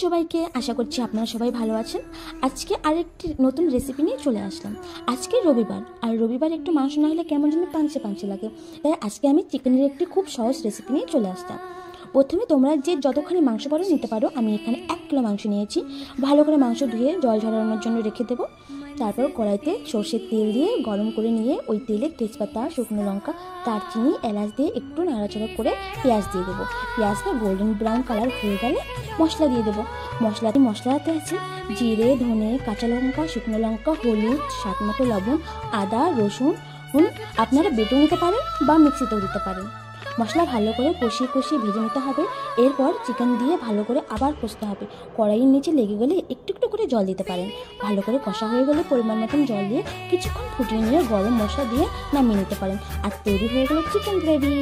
সবাইকে, আশা করছি আপনারা সবাই ভালো আছেন। আজকে আরেকটি নতুন রেসিপি নিয়ে চলে আসলাম। আজকে রবিবার, আর রবিবার একটু মাংস না হলে কেমন যেন পাঞ্চে পাঞ্চে লাগে, তাই আজকে আমি চিকেনের একটি খুব সহজ রেসিপি নিয়ে চলে আসলাম। প্রথমে তোমরা যে যতখানি মাংস পারো নিতে পারো। আমি এখানে 1 কিলো মাংস নিয়েছি। ভালো করে মাংস ধুয়ে জল ঝরানোর জন্য রেখে দেবো। তারপর কড়াইতে সর্ষের তেল দিয়ে গরম করে নিয়ে ওই তেলে তেজপাতা, শুকনো লঙ্কা, দারচিনি, এলাচ দিয়ে একটু নাড়াচাড়া করে পেঁয়াজ দিয়ে দেবো। পেঁয়াজটা গোল্ডেন ব্রাউন কালার হয়ে গেলে মশলা দিয়ে দেবো। মশলাতে আছে জিরে, ধনে, কাঁচা লঙ্কা, শুকনো লঙ্কা, হলুদ, স্বাদ মতো লবণ, আদা, রসুন আপনারা বেটেও নিতে পারেন বা মিক্সিতেও দিতে পারেন। মশলা ভালো করে কষিয়ে ভেজে নিতে হবে। এরপর চিকেন দিয়ে ভালো করে আবার কষতে হবে। কড়াইয়ের নিচে লেগে গেলে একটু একটু করে জল দিতে পারেন। ভালো করে কষা হয়ে গেলে পরিমাণ মতন জল দিয়ে কিছুক্ষণ ফুটিয়ে নিয়ে গরম মশলা দিয়ে নামিয়ে নিতে পারেন। আর তৈরি হয়ে গেল চিকেন গ্রেভি।